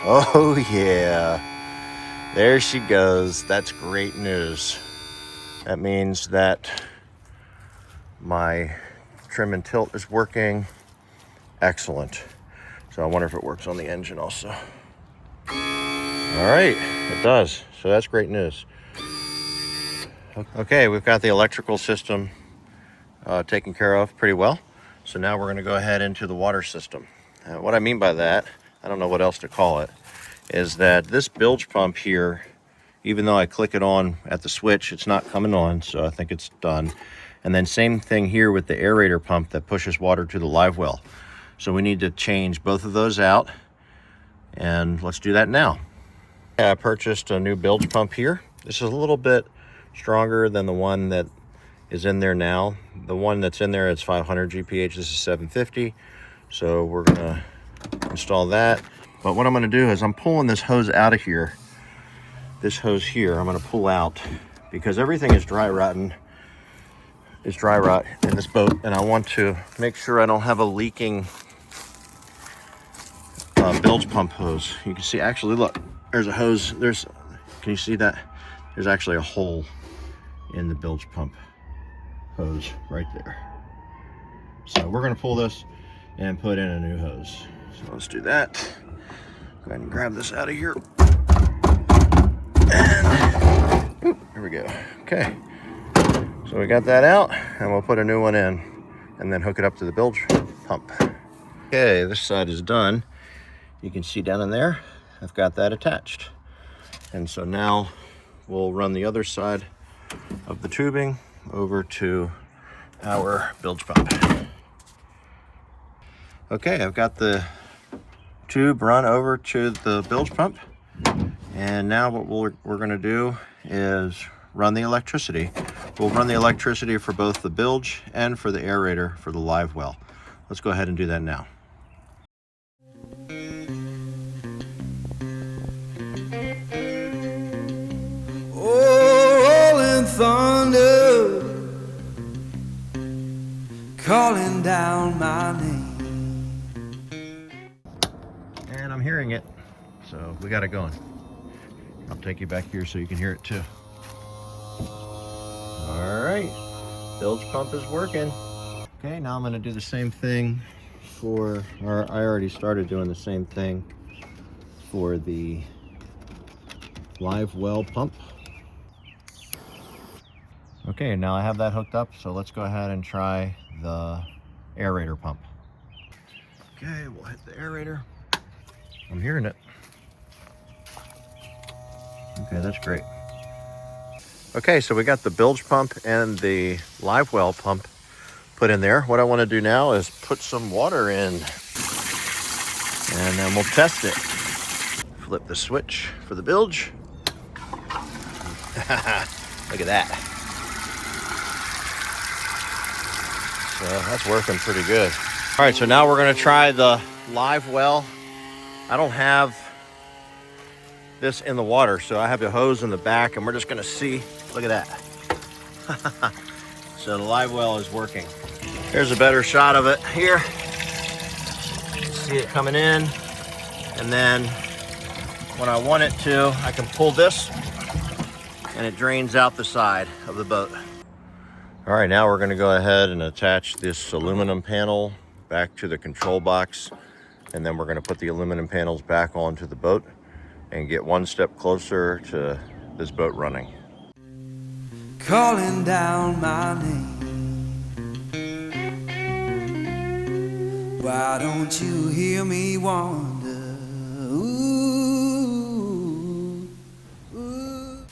Oh yeah, there she goes. That's great news. That means that my trim and tilt is working. Excellent. So I wonder if it works on the engine also. All right, it does. So that's great news. Okay, we've got the electrical system taken care of pretty well. So now we're going to go ahead into the water system. What I mean by that, I don't know what else to call it, is that this bilge pump here, even though I click it on at the switch, it's not coming on, so I think it's done. And then same thing here with the aerator pump that pushes water to the live well. So we need to change both of those out, and let's do that now. I purchased a new bilge pump here. This is a little bit stronger than the one that is in there now. The one that's in there is 500 GPH. This is 750. So we're gonna install that. But what I'm gonna do is I'm pulling this hose out of here. This hose here, I'm gonna pull out because everything is dry rotting. It's dry rot in this boat, and I want to make sure I don't have a leaking bilge pump hose. You can see, actually, look, there's a hose. Can you see that? There's actually a hole in the bilge pump hose right there. So we're gonna pull this and put in a new hose. So let's do that. Go ahead and grab this out of here. And there we go. Okay. So we got that out, and we'll put a new one in and then hook it up to the bilge pump. Okay, this side is done. You can see down in there, I've got that attached. And so now we'll run the other side of the tubing over to our bilge pump. Okay, I've got the tube run over to the bilge pump. And now what we're gonna do is run the electricity. We'll run the electricity for both the bilge and for the aerator for the live well. Let's go ahead and do that now. Thunder calling down my name, and I'm hearing it, so we got it going. I'll take you back here so you can hear it too. All right, bilge pump is working. Okay, now I'm going to do the same thing I already started doing the same thing for the live well pump. Okay, now I have that hooked up, so let's go ahead and try the aerator pump. Okay, we'll hit the aerator. I'm hearing it. Okay, that's great. Okay, so we got the bilge pump and the live well pump put in there. What I want to do now is put some water in, and then we'll test it. Flip the switch for the bilge. Look at that. So that's working pretty good. All right, so now we're gonna try the live well. I don't have this in the water, so I have the hose in the back, and we're just gonna see. Look at that. So the live well is working. Here's a better shot of it here. See it coming in, and then when I want it to, I can pull this, and it drains out the side of the boat. All right, now we're gonna go ahead and attach this aluminum panel back to the control box, and then we're gonna put the aluminum panels back onto the boat and get one step closer to this boat running. calling down my name. Why don't you hear me wonder? Ooh, ooh.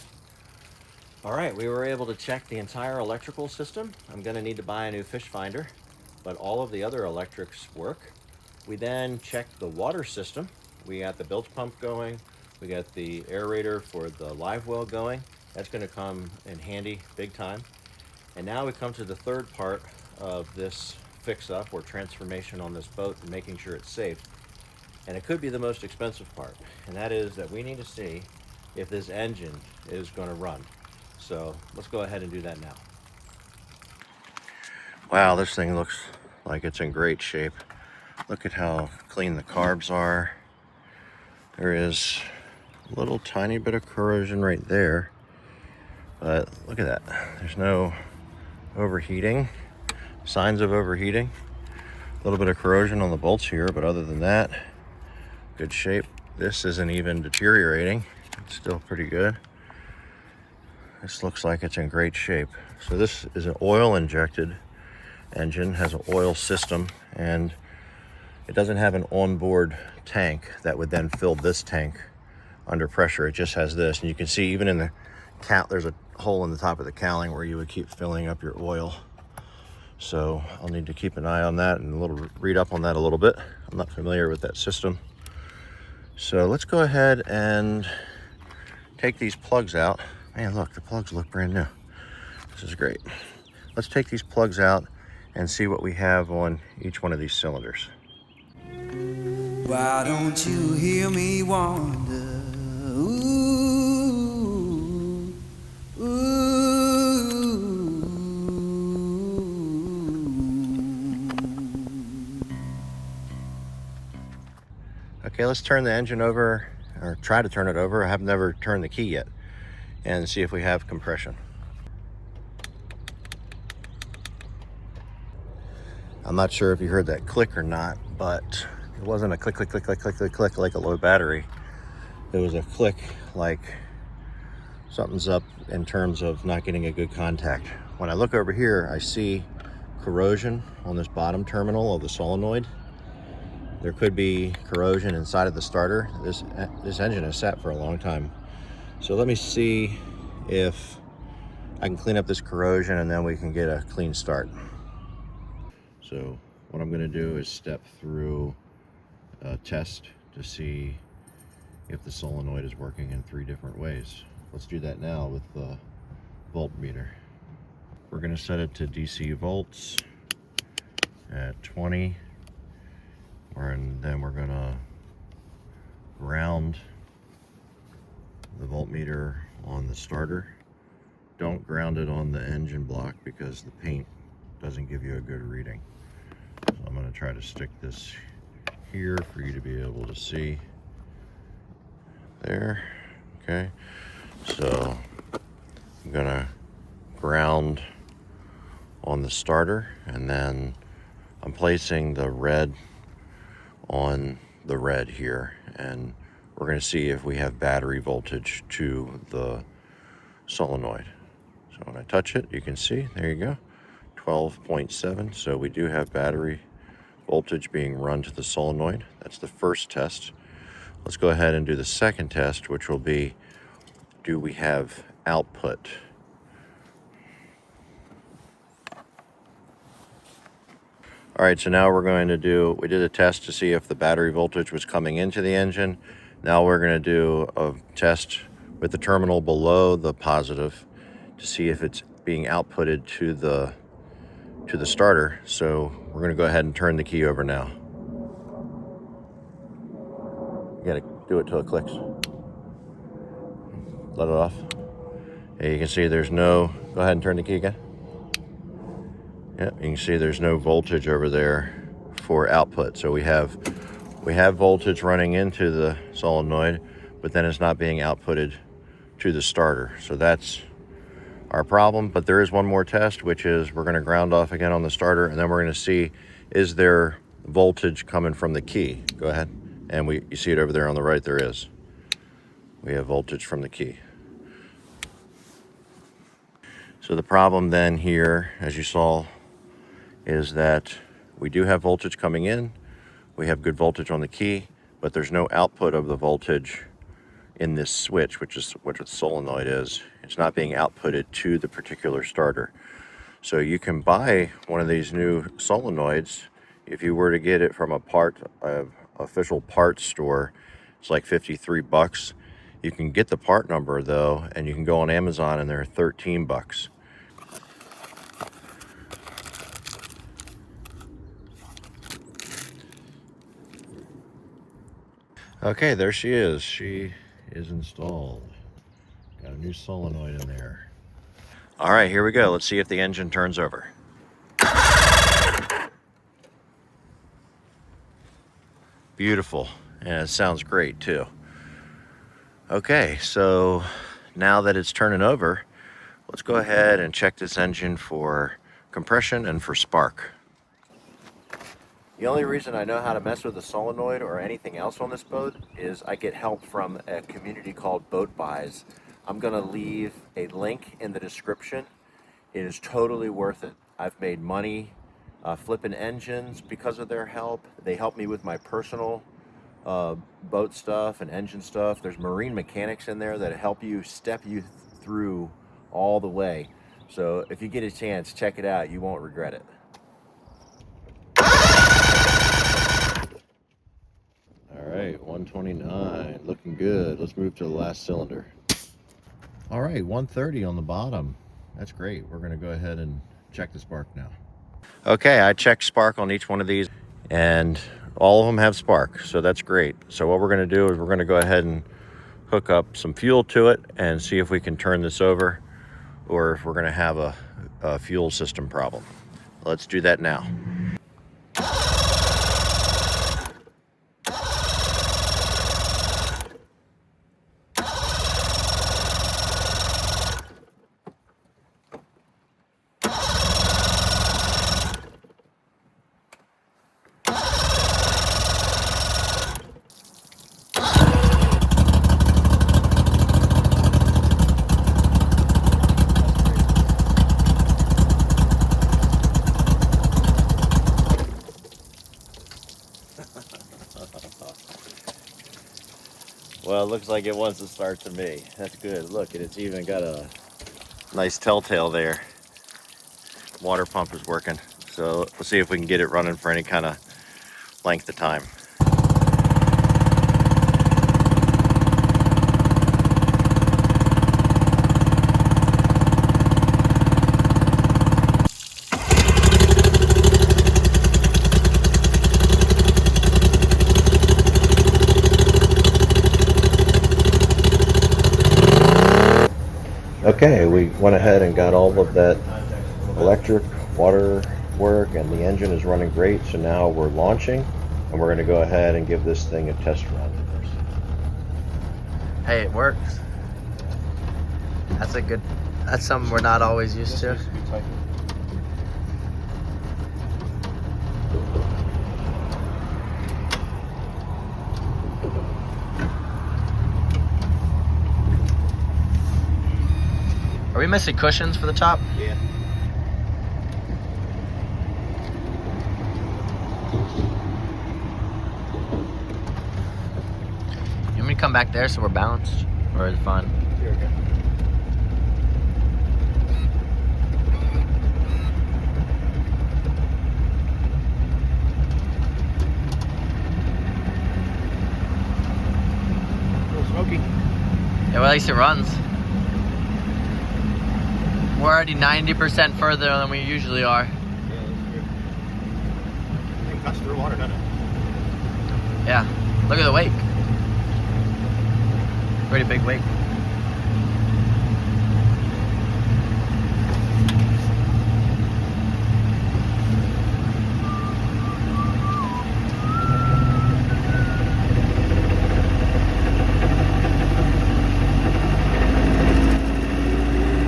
All right, we were able to check the entire electrical system. I'm gonna need to buy a new fish finder, but all of the other electrics work. We then checked the water system. We got the bilge pump going. We got the aerator for the live well going. That's gonna come in handy big time. And now we come to the third part of this fix-up or transformation on this boat and making sure it's safe. And it could be the most expensive part, and that is that we need to see if this engine is gonna run. So let's go ahead and do that now. Wow, this thing looks like it's in great shape. Look at how clean the carbs are. There is a little tiny bit of corrosion right there, but look at that. There's no overheating, signs of overheating. A little bit of corrosion on the bolts here, but other than that, good shape. This isn't even deteriorating. It's still pretty good. This looks like it's in great shape. So this is an oil injected engine, has an oil system, and it doesn't have an onboard tank that would then fill this tank under pressure. It just has this, and you can see even in the cat, there's a hole in the top of the cowling where you would keep filling up your oil. So I'll need to keep an eye on that and read up on that a little bit. I'm not familiar with that system. So let's go ahead and take these plugs out. Man, look, the plugs look brand new. This is great. Let's take these plugs out and see what we have on each one of these cylinders. Why don't you hear me wonder? Ooh, ooh. Okay, let's turn the engine over, or try to turn it over. I have never turned the key yet, and see if we have compression. I'm not sure if you heard that click or not, but it wasn't a click, click, click, click, click, click, click like a low battery. It was a click like something's up in terms of not getting a good contact. When I look over here, I see corrosion on this bottom terminal of the solenoid. There could be corrosion inside of the starter. This engine has sat for a long time. So let me see if I can clean up this corrosion and then we can get a clean start. So what I'm gonna do is step through a test to see if the solenoid is working in 3 different ways. Let's do that now with the voltmeter. We're gonna set it to DC volts at 20. And then we're gonna ground the voltmeter on the starter. Don't ground it on the engine block because the paint doesn't give you a good reading. So I'm gonna try to stick this here for you to be able to see. There, okay. So I'm gonna ground on the starter, and then I'm placing the red on the red here, and we're going to see if we have battery voltage to the solenoid. So when I touch it, you can see, there you go, 12.7. So we do have battery voltage being run to the solenoid. That's the first test. Let's go ahead and do the second test, which will be, do we have output? All right, so now we're going to do, we did a test to see if the battery voltage was coming into the engine. Now we're going to do a test with the terminal below the positive to see if it's being outputted to the starter. So we're going to go ahead and turn the key over now. You got to do it till it clicks. Let it off. Yeah, you can see there's no, go ahead and turn the key again. Yep, you can see there's no voltage over there for output. So we have voltage running into the solenoid, but then it's not being outputted to the starter. So that's our problem. But there is one more test, which is we're going to ground off again on the starter, and then we're going to see, is there voltage coming from the key? Go ahead. And you see it over there on the right, there is. We have voltage from the key. So the problem then here, as you saw, is that we do have voltage coming in, we have good voltage on the key, but there's no output of the voltage in this switch, which is what the solenoid is. It's not being outputted to the particular starter. So you can buy one of these new solenoids. If you were to get it from a official parts store, it's like 53 bucks. You can get the part number though, and you can go on Amazon and they're 13 bucks. Okay, there she is. She is installed. Got a new solenoid in there. All right, here we go. Let's see if the engine turns over. Beautiful, and it sounds great too. Okay, so now that it's turning over, let's go ahead and check this engine for compression and for spark. The only reason I know how to mess with a solenoid or anything else on this boat is I get help from a community called Boat Buys. I'm gonna leave a link in the description. It is totally worth it. I've made money flipping engines because of their help. They help me with my personal boat stuff and engine stuff. There's marine mechanics in there that help you step you through all the way. So if you get a chance, check it out. You won't regret it. All right, 129, looking good. Let's move to the last cylinder. All right, 130 on the bottom. That's great. We're gonna go ahead and check the spark now. Okay, I checked spark on each one of these and all of them have spark, so that's great. So what we're gonna do is we're gonna go ahead and hook up some fuel to it and see if we can turn this over or if we're gonna have a fuel system problem. Let's do that now. Well, it looks like it wants to start to me. That's good. Look, it's even got a nice telltale there. Water pump is working. So we'll see if we can get it running for any kind of length of time. Okay, we went ahead and got all of that electric, water work, and the engine is running great. So now we're launching and we're going to go ahead and give this thing a test run. Hey, it works. That's something we're not always used to. Are we missing cushions for the top? Yeah. You want me to come back there so we're balanced? Or is it fine? Here we go. A little smoky. Yeah, well, at least it runs. We're already 90% further than we usually are. Yeah, that's good. It cuts through water, doesn't it? Yeah. Look at the wake. Pretty big wake.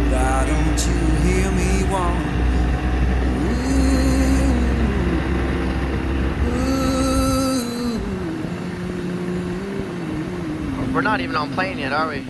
Why don't you hear me wander? We're not even on plane yet, are we?